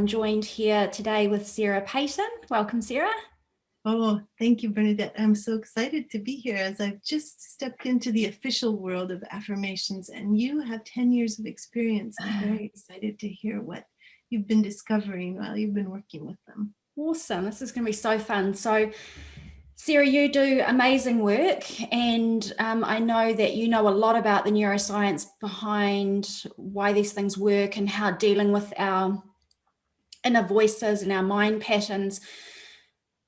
I'm joined here today with Sarah Peyton. Welcome, Sarah. Oh, thank you, Bernadette. I'm so excited to be here as I've just stepped into the official world of affirmations, and you have 10 years of experience. I'm very excited to hear what you've been discovering while you've been working with them. Awesome. This is going to be so fun. So, Sarah, you do amazing work, and I know that you know a lot about the neuroscience behind why these things work and how dealing with our inner voices and our mind patterns,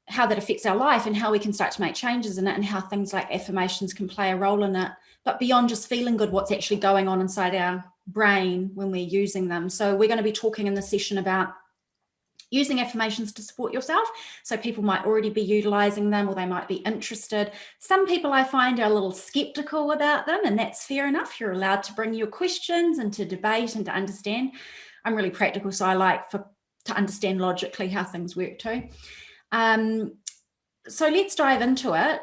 how that affects our life and how we can start to make changes in it, and how things like affirmations can play a role in it. But beyond just feeling good, what's actually going on inside our brain when we're using them. So we're going to be talking in this session about using affirmations to support yourself. So people might already be utilizing them, or they might be interested. Some people I find are a little skeptical about them, and that's fair enough. You're allowed to bring your questions and to debate and to understand. I'm really practical, so I like to understand logically how things work too. So let's dive into it.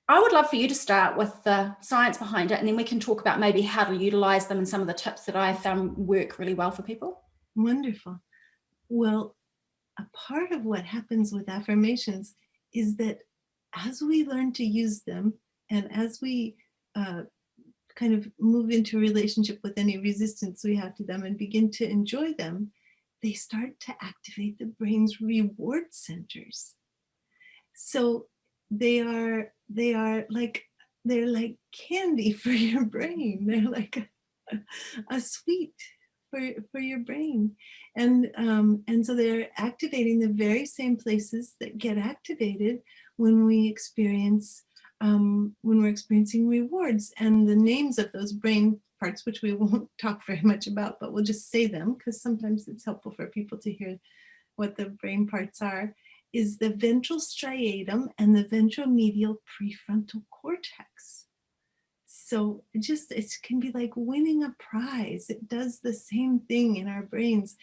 I would love for you to start with the science behind it, and then we can talk about maybe how to utilize them and some of the tips that I found work really well for people. Wonderful. Well, a part of what happens with affirmations is that as we learn to use them and as we kind of move into a relationship with any resistance we have to them and begin to enjoy them, they start to activate the brain's reward centers. So they're like candy for your brain. They're like a sweet for your brain, and so they're activating the very same places that get activated when we experience when we're experiencing rewards. And the names of those brain parts, which we won't talk very much about, but we'll just say them because sometimes it's helpful for people to hear what the brain parts are, is the ventral striatum and the ventromedial prefrontal cortex. So it can be like winning a prize. It does the same thing in our brains.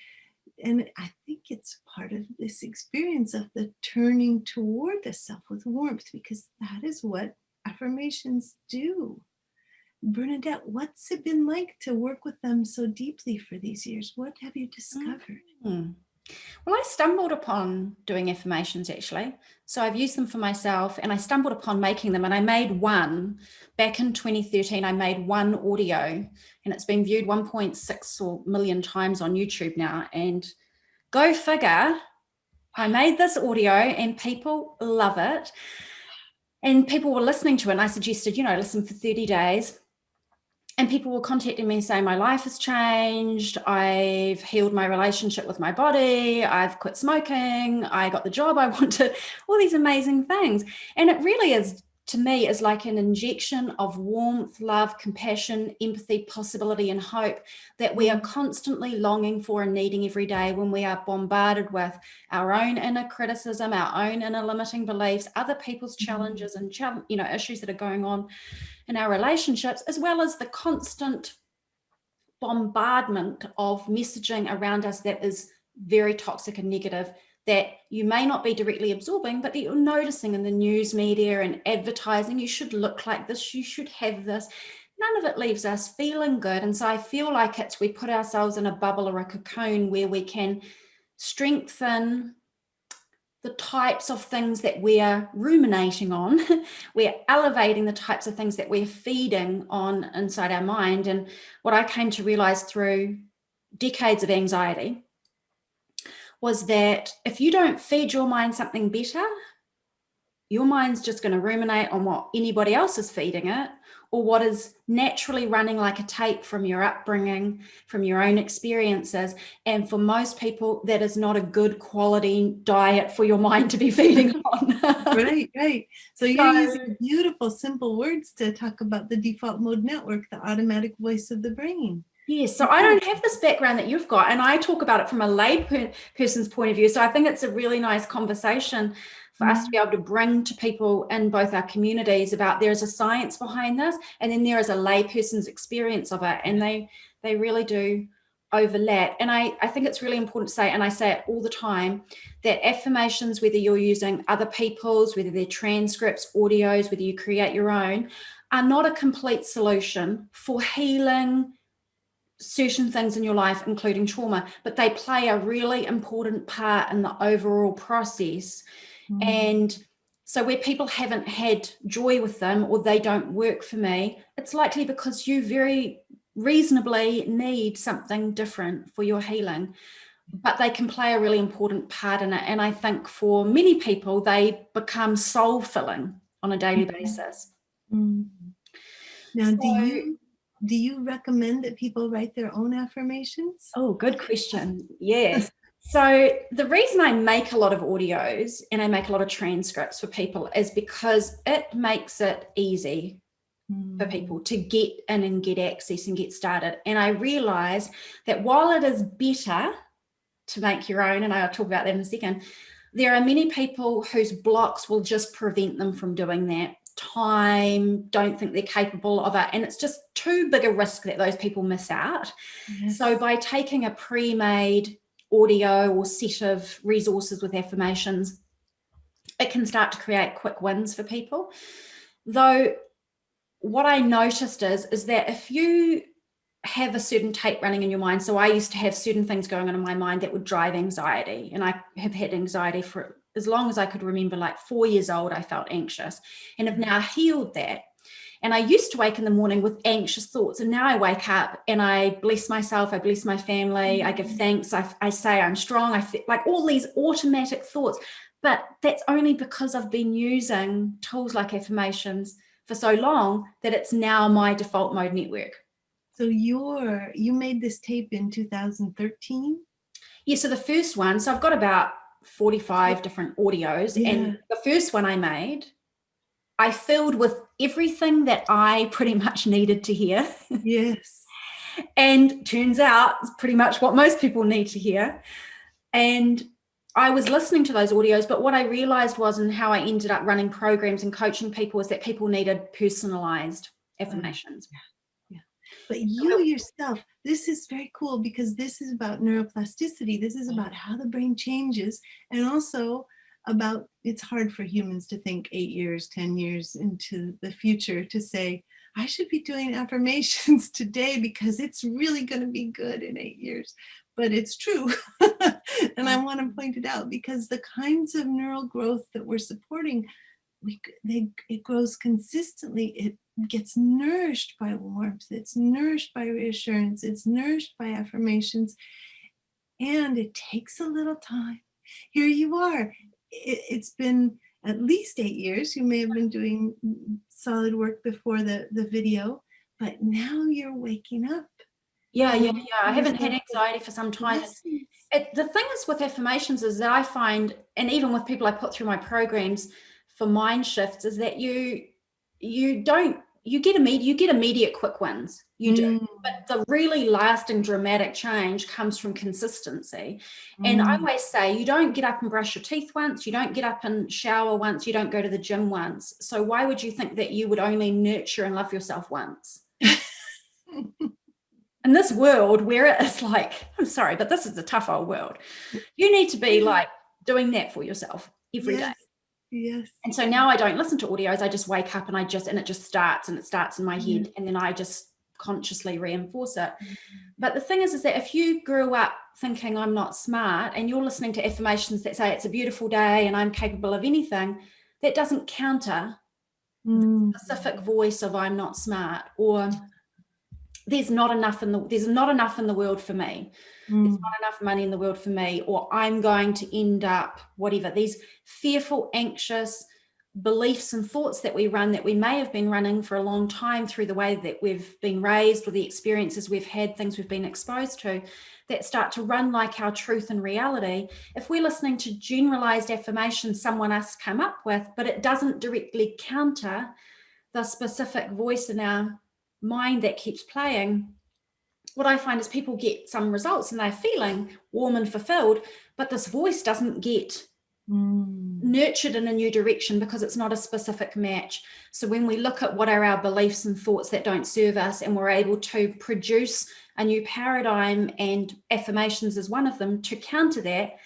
And I think it's part of this experience of the turning toward the self with warmth, because that is what affirmations do. Bernadette, what's it been like to work with them so deeply for these years? What have you discovered? Well, I stumbled upon doing affirmations actually. So I've used them for myself, and I stumbled upon making them, and I made one back in 2013. I made one audio, and it's been viewed 1.6 million times on YouTube now. And go figure, I made this audio and people love it. And people were listening to it, and I suggested, listen for 30 days. And people were contacting me saying, my life has changed. I've healed my relationship with my body. I've quit smoking. I got the job I wanted, all these amazing things. And it really is, to me, is like an injection of warmth, love, compassion, empathy, possibility, and hope that we are constantly longing for and needing every day when we are bombarded with our own inner criticism, our own inner limiting beliefs, other people's challenges and issues that are going on in our relationships, as well as the constant bombardment of messaging around us that is very toxic and negative, that you may not be directly absorbing, but that you're noticing in the news media and advertising. You should look like this, you should have this. None of it leaves us feeling good. And so I feel like we put ourselves in a bubble or a cocoon where we can strengthen the types of things that we're ruminating on. We're elevating the types of things that we're feeding on inside our mind. And what I came to realize through decades of anxiety was that if you don't feed your mind something better, your mind's just going to ruminate on what anybody else is feeding it, or what is naturally running like a tape from your upbringing, from your own experiences. And for most people, that is not a good quality diet for your mind to be feeding on. Right. So you're using beautiful, simple words to talk about the default mode network, the automatic voice of the brain. Yes, so I don't have this background that you've got, and I talk about it from a lay person's point of view. So I think it's a really nice conversation for us to be able to bring to people in both our communities about there's a science behind this, and then there is a lay person's experience of it, and they really do overlap. And I think it's really important to say, and I say it all the time, that affirmations, whether you're using other people's, whether they're transcripts, audios, whether you create your own, are not a complete solution for healing certain things in your life, including trauma, but they play a really important part in the overall process. And so where people haven't had joy with them, or they don't work for me, it's likely because you very reasonably need something different for your healing. But they can play a really important part in it. And I think for many people, they become soul filling on a daily basis. Now, So, do you recommend that people write their own affirmations? oh, good question. Yes. So the reason I make a lot of audios and I make a lot of transcripts for people is because it makes it easy for people to get in and get access and get started. And I realize that while it is better to make your own, and I'll talk about that in a second, there are many people whose blocks will just prevent them from doing that. Time, don't think they're capable of it, and it's just too big a risk that those people miss out. Yes. So by taking a pre-made audio or set of resources with affirmations, it can start to create quick wins for people. Though what I noticed is that if you have a certain tape running in your mind, so I used to have certain things going on in my mind that would drive anxiety, and I have had anxiety for as long as I could remember. Like 4 years old, I felt anxious, and have now healed that. And I used to wake in the morning with anxious thoughts, and now I wake up and I bless myself, I bless my family, I give thanks, I say I'm strong, I feel like all these automatic thoughts. But that's only because I've been using tools like affirmations for so long that it's now my default mode network. So you made this tape in 2013? Yeah, so the first one, so I've got about 45 different audios, and the first one I made, I filled with everything that I pretty much needed to hear. Yes. And turns out it's pretty much what most people need to hear. And I was listening to those audios, but what I realized was, and how I ended up running programs and coaching people, is that people needed personalized affirmations. But you yourself, this is very cool, because this is about neuroplasticity. This is about how the brain changes, and also about, it's hard for humans to think 8 years, 10 years into the future to say, I should be doing affirmations today because it's really going to be good in 8 years. But it's true. And I want to point it out, because the kinds of neural growth that we're supporting, it grows consistently. It gets nourished by warmth. It's nourished by reassurance. It's nourished by affirmations. And it takes a little time. Here you are. It's been at least 8 years. You may have been doing solid work before the video, but now you're waking up. Yeah. I haven't had anxiety for some time. The thing is with affirmations is that I find, and even with people I put through my programs for mind shifts, is that you get immediate quick wins. You do. But the really lasting dramatic change comes from consistency. And I always say, you don't get up and brush your teeth once, you don't get up and shower once, you don't go to the gym once. So why would you think that you would only nurture and love yourself once? In this world where it is like, I'm sorry, but this is a tough old world. You need to be like doing that for yourself every day. Yes. And so now I don't listen to audios. I just wake up and it just starts, and it starts in my head, and then I just consciously reinforce it. But the thing is that if you grew up thinking I'm not smart, and you're listening to affirmations that say it's a beautiful day and I'm capable of anything, that doesn't counter the specific voice of I'm not smart, or there's not enough in the world for me. There's not enough money in the world for me, or I'm going to end up whatever. These fearful, anxious beliefs and thoughts that we run, that we may have been running for a long time through the way that we've been raised, or the experiences we've had, things we've been exposed to, that start to run like our truth and reality. If we're listening to generalized affirmations someone else come up with, but it doesn't directly counter the specific voice in our mind that keeps playing, what I find is people get some results and they're feeling warm and fulfilled, but this voice doesn't get nurtured in a new direction because it's not a specific match. So when we look at what are our beliefs and thoughts that don't serve us, and we're able to produce a new paradigm, and affirmations is one of them, to counter that,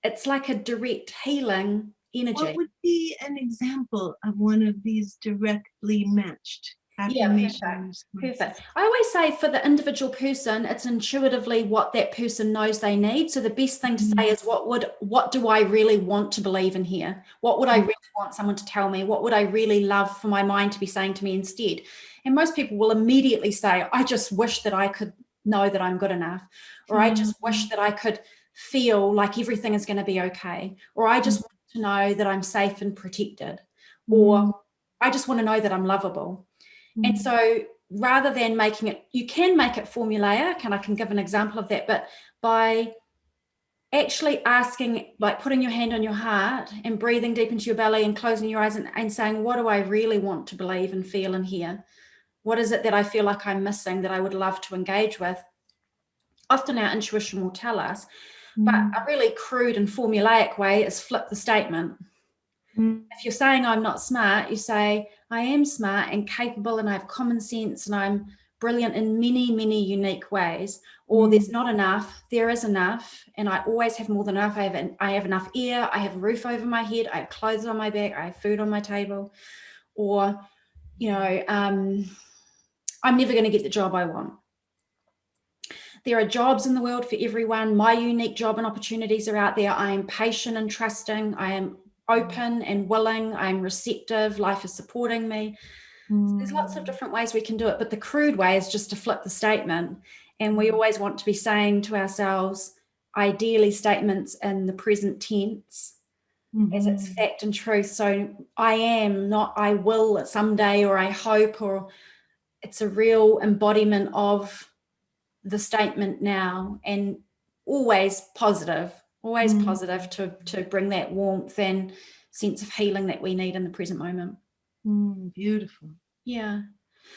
it's like a direct healing energy. What would be an example of one of these directly matched Yeah, perfect. affirmation Perfect. responses. I always say for the individual person, it's intuitively what that person knows they need. So the best thing to say Mm, is what do I really want to believe in here? What would I mm, really want someone to tell me? What would I really love for my mind to be saying to me instead? And most people will immediately say, I just wish that I could know that I'm good enough, or I just wish mm, that I could feel like everything is going to be okay, or I just mm, want to know that I'm safe and protected, or mm, I just want to know that I'm lovable. And mm, so rather than making it, you can make it formulaic, and I can give an example of that, but by actually asking, like putting your hand on your heart and breathing deep into your belly and closing your eyes and saying, what do I really want to believe and feel and hear? What is it that I feel like I'm missing that I would love to engage with? Often our intuition will tell us, but a mm, really crude and formulaic way is flip the statement. mm, If you're saying I'm not smart, you say I am smart and capable and I have common sense and I'm brilliant in many, many unique ways. Or mm, there's not enough, there is enough, and I always have more than enough. I have enough air, I have a roof over my head, I have clothes on my back, I have food on my table. Or, you know, I'm never going to get the job I want. There are jobs in the world for everyone. My unique job and opportunities are out there. I am patient and trusting. I am open and willing. I'm receptive. Life is supporting me. So there's lots of mm, different ways we can do it, but the crude way is just to flip the statement. And we mm, always want to be saying to ourselves, ideally, statements in the present tense as it's mhm, fact and truth. So I am, not I will someday, or I hope, or it's a real embodiment of the statement now, and always mm, positive to bring that warmth and sense of healing that we need in the present moment. beautiful. Yeah.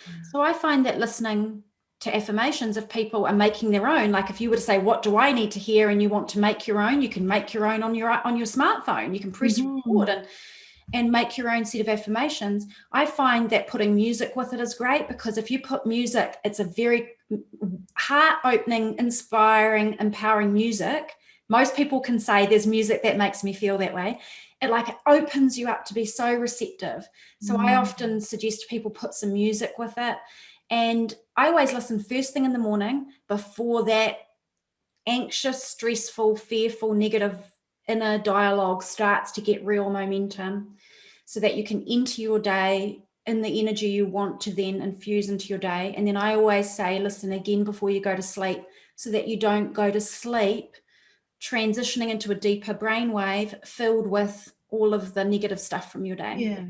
Yeah. So I find that listening to affirmations, if people are making their own, like if you were to say, what do I need to hear? And you want to make your own, you can make your own on your smartphone. You can press Mhm, record and make your own set of affirmations. I find that putting music with it is great, because if you put music, it's a very heart opening, inspiring, empowering music. Most people can say there's music that makes me feel that way. It opens you up to be so receptive. So I mm, often suggest people put some music with it. And I always listen first thing in the morning before that anxious, stressful, fearful, negative inner dialogue starts to get real momentum, so that you can enter your day in the energy you want to then infuse into your day. And then I always say, listen again before you go to sleep, so that you don't go to sleep transitioning into a deeper brainwave filled with all of the negative stuff from your day. yeah,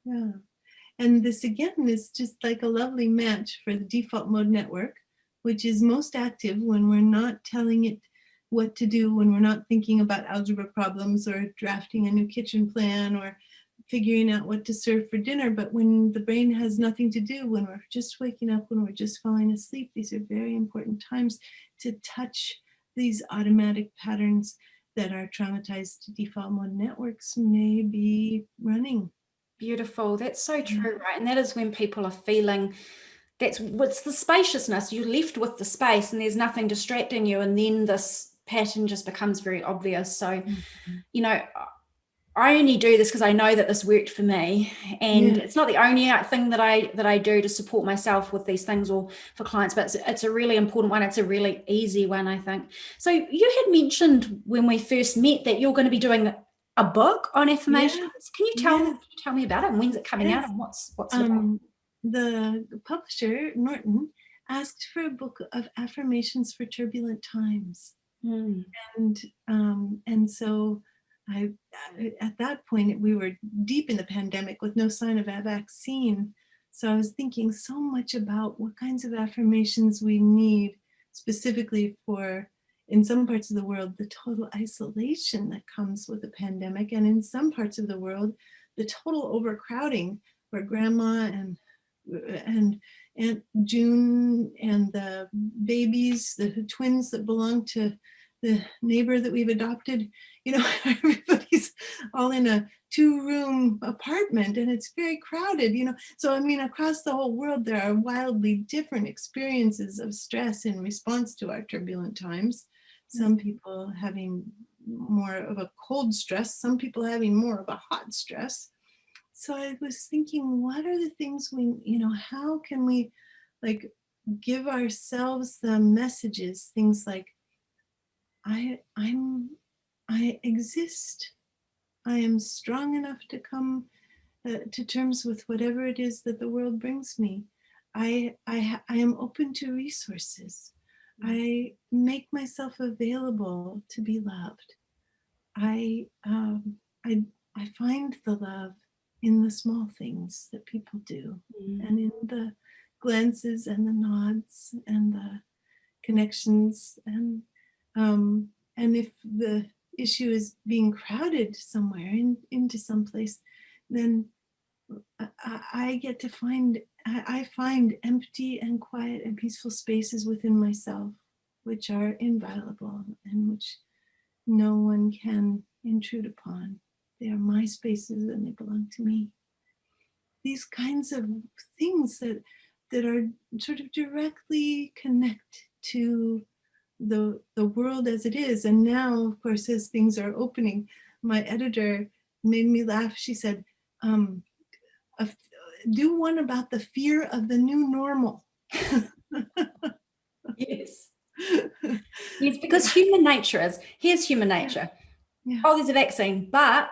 yeah. And this again is just like a lovely match for the default mode network, which is most active when we're not telling it what to do, when we're not thinking about algebra problems or drafting a new kitchen plan or figuring out what to serve for dinner. But when the brain has nothing to do, when we're just waking up, when we're just falling asleep, these are very important times to touch these automatic patterns that our traumatized default mode networks may be running. Beautiful. That's so Yeah. true, right? And that is when people are feeling that's what's the spaciousness. You're left with the space and there's nothing distracting you. And then this pattern just becomes very obvious. So, Mhm. you know, I only do this because I know that this worked for me, and Yeah. it's not the only thing that I do to support myself with these things or for clients, but it's a really important one. It's a really easy one, I think. So you had mentioned when we first met that you're going to be doing a book on Yeah. affirmations. Can you Yeah. tell me about it, and when's it coming out, Yes. and what's it about? Um, the publisher, Norton, asked for a book of affirmations for turbulent times. Mm, And so I, at that point, we were deep in the pandemic with no sign of a vaccine. So I was thinking so much about what kinds of affirmations we need specifically for, in some parts of the world, the total isolation that comes with the pandemic, and in some parts of the world, the total overcrowding where grandma and Aunt June and the babies, the twins that belong to the neighbor that we've adopted, everybody's all in a 2-room apartment and it's very crowded. So I mean, across the whole world there are wildly different experiences of stress in response to our turbulent times. mm, Some people having more of a cold stress, some people having more of a hot stress, So I was thinking, what are the things how can we like give ourselves the messages, things like, I'm I exist. I am strong enough to come to terms with whatever it is that the world brings me. I am open to resources. I make myself available to be loved. I um, I I find the love in the small things that people do, and in the glances and the nods and the connections, and if the issue is being crowded somewhere into some place, then I get to find I find empty and quiet and peaceful spaces within myself, which are inviolable and which no one can intrude upon. They are my spaces and they belong to me. These kinds of things that are sort of directly connect to the world as it is. And now, of course, as things are opening, my editor made me laugh. She said, um, do one about the fear of the new normal. Yes. Yes, because here's human nature. Yeah. Oh, there's a vaccine, but,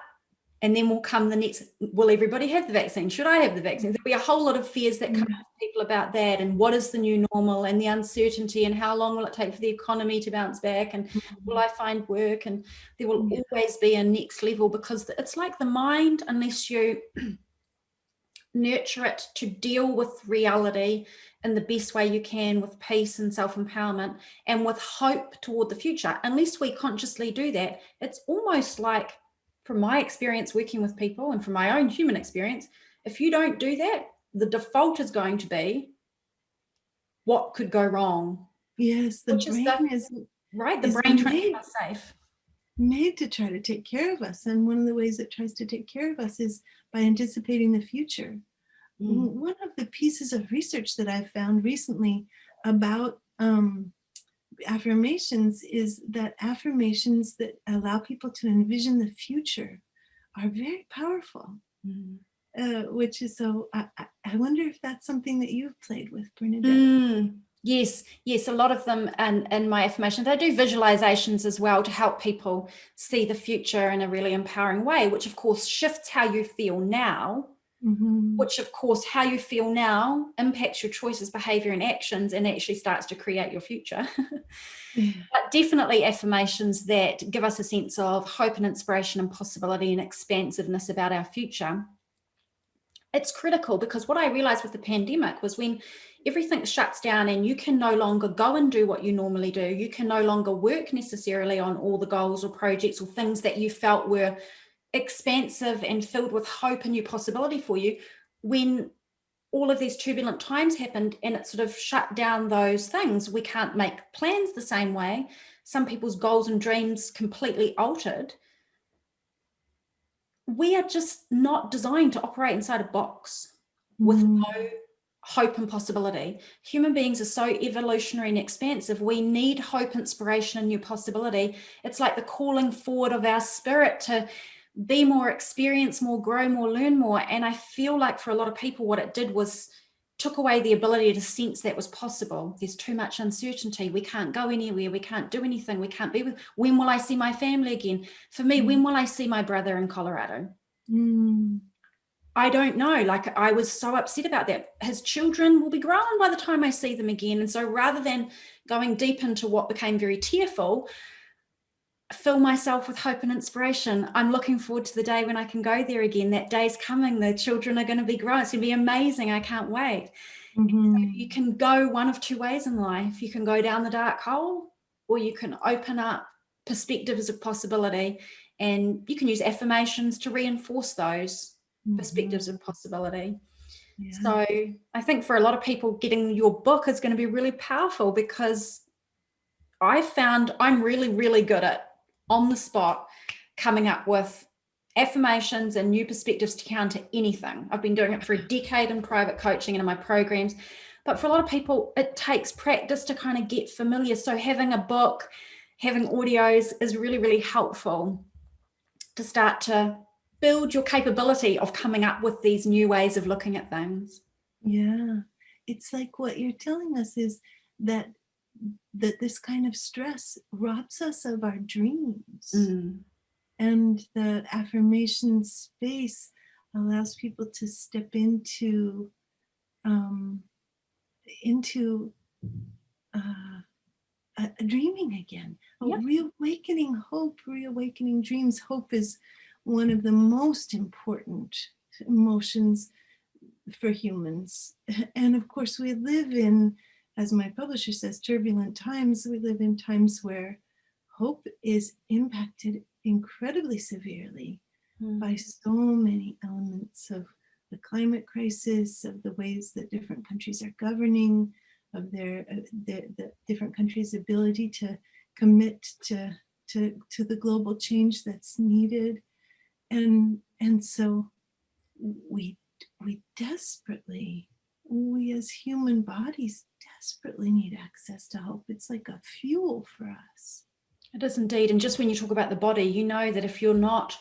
and then will come the next, will everybody have the vaccine? Should I have the vaccine? There'll be a whole lot of fears that come to people about that, and what is the new normal, and the uncertainty, and how long will it take for the economy to bounce back, and will I find work? And there will always be a next level, because it's like the mind, unless you nurture it to deal with reality in the best way you can, with peace and self-empowerment and with hope toward the future. Unless we consciously do that, it's almost like, from my experience working with people and from my own human experience, if you don't do that, the default is going to be, what could go wrong? Yes, the brain is right, the brain trying to keep us safe. Made to try to take care of us. And one of the ways it tries to take care of us is by anticipating the future. One of the pieces of research that I've found recently about affirmations is that affirmations that allow people to envision the future are very powerful. Which is so, I wonder if that's something that you've played with, Bernadette. Yes, a lot of them, and in my affirmations, I do visualizations as well to help people see the future in a really empowering way, which of course shifts how you feel now, which of course how you feel now impacts your choices, behavior, and actions, and actually starts to create your future. But definitely affirmations that give us a sense of hope and inspiration and possibility and expansiveness about our future. It's critical, because what I realized with the pandemic was, when everything shuts down and you can no longer go and do what you normally do, you can no longer work necessarily on all the goals or projects or things that you felt were expansive and filled with hope and new possibility for you. When all of these turbulent times happened and it sort of shut down those things, we can't make plans the same way. Some people's goals and dreams completely altered. We are just not designed to operate inside a box with no hope and possibility. Human beings are so evolutionary and expansive. We need hope, inspiration, and new possibility. It's like the calling forward of our spirit to be more, experience more, grow more, learn more. And I feel like for a lot of people, what it did was took away the ability to sense that was possible. There's too much uncertainty. We can't go anywhere. We can't do anything. We can't be with. When will I see my family again? For me, when will I see my brother in Colorado? I don't know. Like, I was so upset about that. His children will be grown by the time I see them again. And so rather than going deep into what became very tearful, fill myself with hope and inspiration. I'm looking forward to the day when I can go there again. That day's coming. The children are going to be grown. It's going to be amazing. I can't wait. So you can go one of two ways in life. You can go down the dark hole, or you can open up perspectives of possibility, and you can use affirmations to reinforce those perspectives of possibility. So I think for a lot of people, getting your book is going to be really powerful, because I found I'm really, really good at, on the spot, coming up with affirmations and new perspectives to counter anything. I've been doing it for a decade in private coaching and in my programs. But for a lot of people, it takes practice to kind of get familiar. So having a book, having audios is really, really helpful to start to build your capability of coming up with these new ways of looking at things. Yeah. It's like what you're telling us is that this kind of stress robs us of our dreams. And the affirmation space allows people to step into dreaming again, Yep. reawakening hope, reawakening dreams. Hope is one of the most important emotions for humans. And of course, we live in, as my publisher says, turbulent times. We live in times where hope is impacted incredibly severely by so many elements of the climate crisis, of the ways that different countries are governing, of the different countries' ability to commit to the global change that's needed. And so we desperately, we as human bodies desperately need access to hope. It's like a fuel for us. It is indeed. And just when you talk about the body, you know that if you're not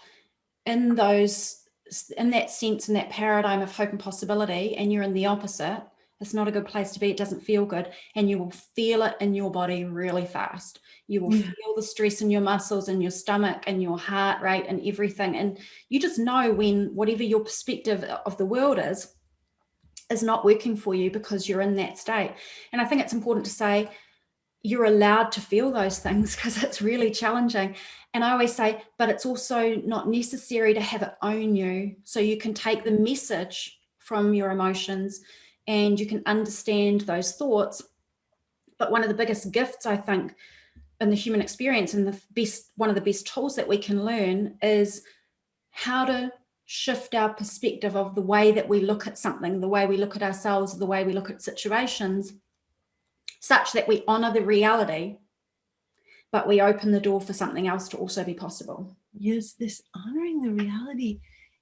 in that sense, in that paradigm of hope and possibility, and you're in the opposite, it's not a good place to be. It doesn't feel good. And you will feel it in your body really fast. You will feel the stress in your muscles and your stomach and your heart rate and everything. And you just know when whatever your perspective of the world is not working for you, because you're in that state. And I think it's important to say you're allowed to feel those things, because it's really challenging. And I always say, but it's also not necessary to have it own you. So you can take the message from your emotions and you can understand those thoughts. But one of the biggest gifts, I think, in the human experience, and one of the best tools that we can learn, is how to shift our perspective of the way that we look at something, the way we look at ourselves, the way we look at situations, such that we honor the reality, but we open the door for something else to also be possible. Yes, this honoring the reality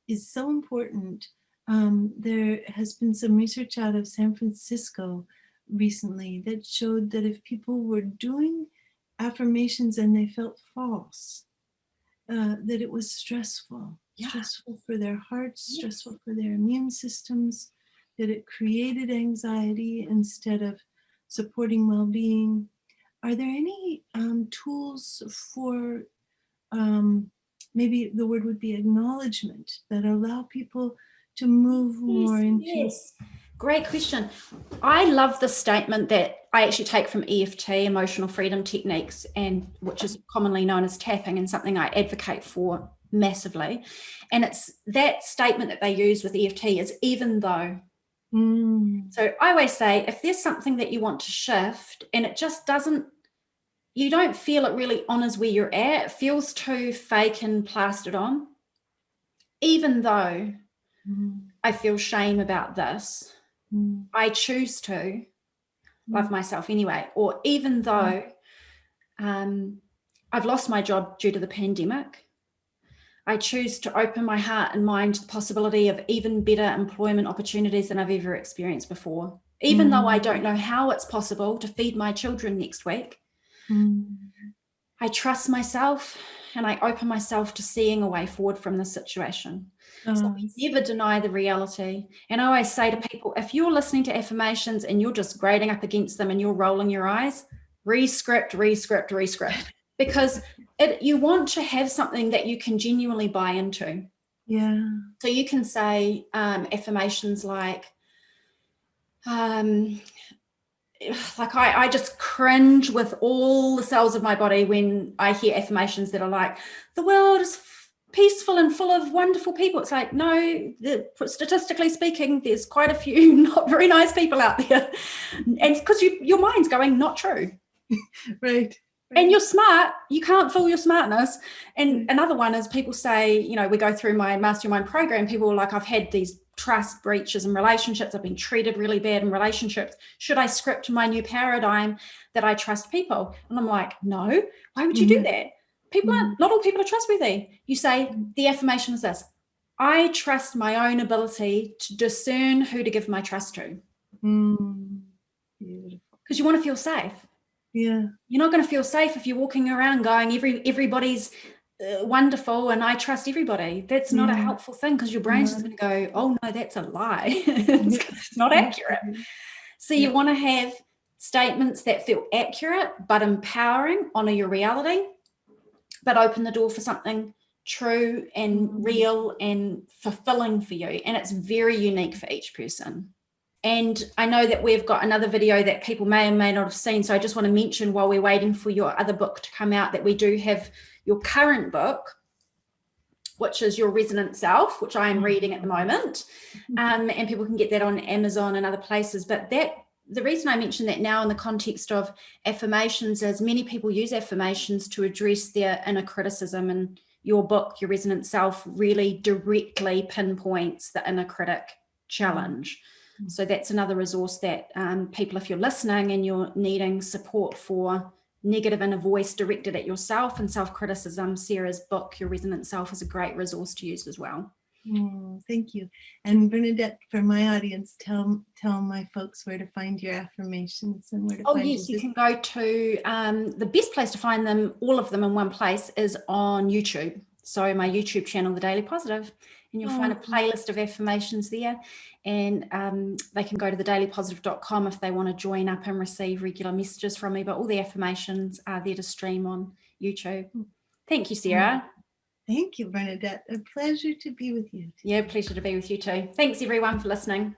is so important. There has been some research out of San Francisco recently that showed that if people were doing affirmations and they felt false, that it was stressful for their hearts, stressful for their immune systems, that it created anxiety instead of supporting well-being. Are there any tools for, maybe the word would be acknowledgement, that allow people to move more into? Yes, great question. I love the statement that I actually take from EFT, emotional freedom techniques, and which is commonly known as tapping, and something I advocate for massively. And it's that statement that they use with EFT is even though. So I always say, if there's something that you want to shift and it just doesn't, you don't feel it really honors where you're at, it feels too fake and plastered on, even though I feel shame about this, I choose to love myself anyway. Or even though I've lost my job due to the pandemic, I choose to open my heart and mind to the possibility of even better employment opportunities than I've ever experienced before. Even though I don't know how it's possible to feed my children next week, I trust myself and I open myself to seeing a way forward from this situation. So we never deny the reality. And I always say to people, if you're listening to affirmations and you're just grading up against them and you're rolling your eyes, re-script, because you want to have something that you can genuinely buy into. Yeah. So you can say affirmations like I just cringe with all the cells of my body when I hear affirmations that are like, the world is peaceful and full of wonderful people. It's like, no, statistically speaking, there's quite a few not very nice people out there. And because your mind's going, not true. Right. And you're smart, you can't fool your smartness. And another one is people say, we go through my mastermind program, people are like, I've had these trust breaches in relationships, I've been treated really bad in relationships. Should I script my new paradigm that I trust people? And I'm like, no, why would you do that? Not all people are trustworthy. You say, the affirmation is this: I trust my own ability to discern who to give my trust to. Beautiful. Because you want to feel safe. Yeah. You're not going to feel safe if you're walking around going, everybody's wonderful and I trust everybody. That's not a Yeah. helpful thing, because your brain's just going to go, oh no, that's a lie. It's not accurate. So you want to have statements that feel accurate but empowering, honor your reality, but open the door for something true and real and fulfilling for you. And it's very unique for each person. And I know that we've got another video that people may or may not have seen. So I just want to mention, while we're waiting for your other book to come out, that we do have your current book, which is Your Resonant Self, which I am reading at the moment. And people can get that on Amazon and other places. But the reason I mention that now in the context of affirmations is many people use affirmations to address their inner criticism. And your book, Your Resonant Self, really directly pinpoints the inner critic challenge. So that's another resource that people, if you're listening and you're needing support for negative inner voice directed at yourself and self-criticism, Sarah's book, Your Resonant Self, is a great resource to use as well. Thank you. And Bernadette, for my audience, tell my folks where to find your affirmations and where to find yes, you can go to the best place to find them, all of them in one place, is on YouTube. So my YouTube channel, The Daily Positive, and you'll find a playlist of affirmations there. And they can go to thedailypositive.com if they want to join up and receive regular messages from me. But all the affirmations are there to stream on YouTube. Thank you, Sarah. Thank you, Bernadette. A pleasure to be with you today. Yeah, pleasure to be with you too. Thanks everyone for listening.